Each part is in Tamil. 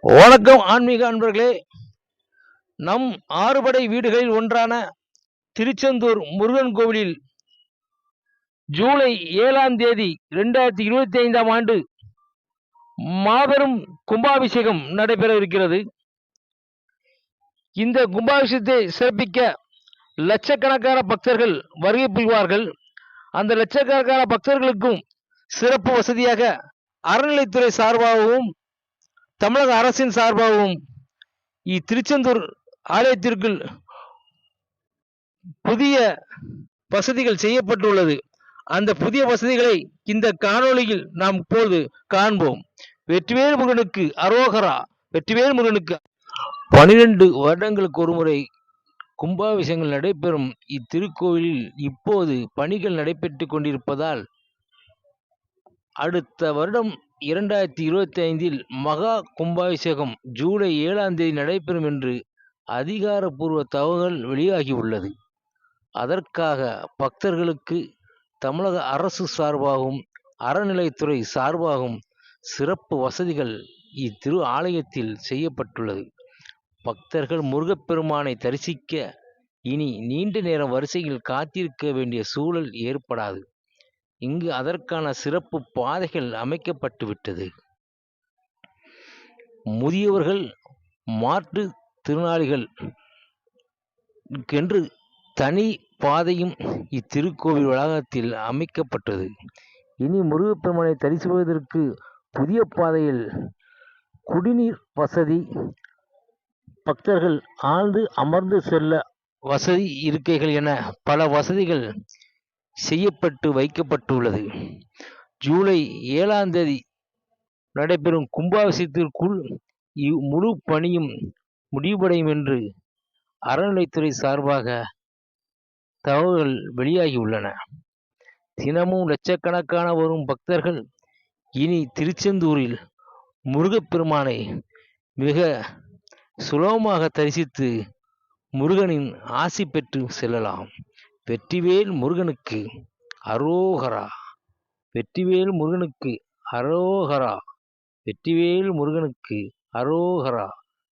வணக்கம் ஆன்மீக அன்பர்களே. நம் ஆறுபடை வீடுகளில் ஒன்றான திருச்செந்தூர் முருகன் கோவிலில் ஜூலை 7ஆம் தேதி 2025ஆம் ஆண்டு மாபெரும் கும்பாபிஷேகம் நடைபெற இருக்கிறது. இந்த கும்பாபிஷேகத்தை சிறப்பிக்க லட்சக்கணக்கான பக்தர்கள் வருகை புரிவார்கள். அந்த லட்சக்கணக்கான பக்தர்களுக்கும் சிறப்பு வசதியாக அறநிலைத்துறை சார்பாகவும் தமிழக அரசின் சார்பாகவும் திருச்செந்தூர் ஆலயத்திற்குள் புதிய வசதிகள் செய்யப்பட்டுள்ளது. அந்த புதிய வசதிகளை இந்த காணொளியில் நாம் இப்போது காண்போம். வெற்றிவேல் முருகனுக்கு அரோகரா. வெற்றிவேல் முருகனுக்கு 12 வருடங்களுக்கு ஒருமுறை கும்பாபிஷேகங்கள் நடைபெறும் இத்திருக்கோவிலில் இப்போது பணிகள் நடைபெற்றுக் கொண்டிருப்பதால் அடுத்த வருடம் 2025இல் மகா கும்பாபிஷேகம் ஜூலை 7ஆம் தேதி நடைபெறும் என்று அதிகாரப்பூர்வ தகவல் வெளியாகியுள்ளது. அதற்காக பக்தர்களுக்கு தமிழக அரசு சார்பாகவும் அறநிலைத்துறை சார்பாகவும் சிறப்பு வசதிகள் இத்திரு ஆலயத்தில் செய்யப்பட்டுள்ளது. பக்தர்கள் முருகப்பெருமானை தரிசிக்க இனி நீண்ட நேரம் வரிசையில் காத்திருக்க வேண்டிய சூழல் ஏற்படாது. இங்கு அதற்கான சிறப்பு பாதைகள் அமைக்கப்பட்டு விட்டது. முதியவர்கள் மாற்று திறனாளிகள் என்று தனி பாதையும் இத்திருக்கோவில் வளாகத்தில் அமைக்கப்பட்டது. இனி முருகப்பெருமானை தரிசிப்பதற்கு புதிய பாதையில் குடிநீர் வசதி, பக்தர்கள் ஆழ்ந்து அமர்ந்து செல்ல வசதி இருக்கைகள் என பல வசதிகள் செய்யப்பட்டு வைக்கப்பட்டுள்ளது. ஜூலை 7ஆம் தேதி நடைபெறும் கும்பாபிஷேகத்திற்குள் முழு பணியும் முடிவடையும் என்று அறநிலைத்துறை சார்பாக தகவல்கள் வெளியாகியுள்ளன. தினமும் லட்சக்கணக்கான வரும் பக்தர்கள் இனி திருச்செந்தூரில் முருகப்பெருமானை மிக சுலபமாக தரிசித்து முருகனின் ஆசி பெற்று செல்லலாம். வெற்றிவேல் முருகனுக்கு அரோகரா. வெற்றிவேல் முருகனுக்கு அரோகரா. வெற்றிவேல் முருகனுக்கு அரோகரா.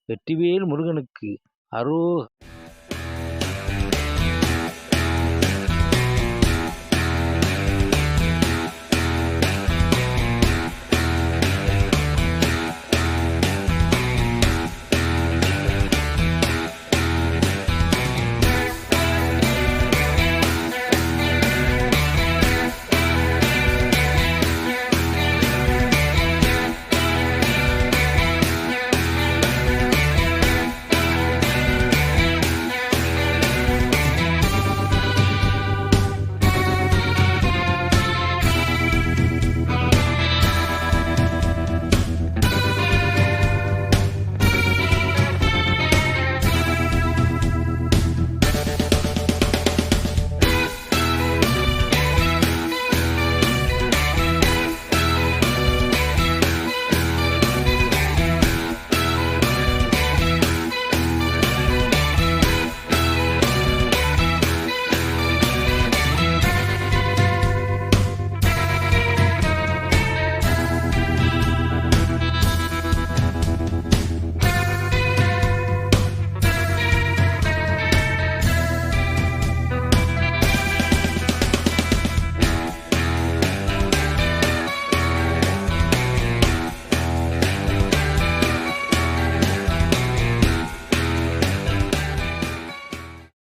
வெற்றிவேல் முருகனுக்கு அரோகரா.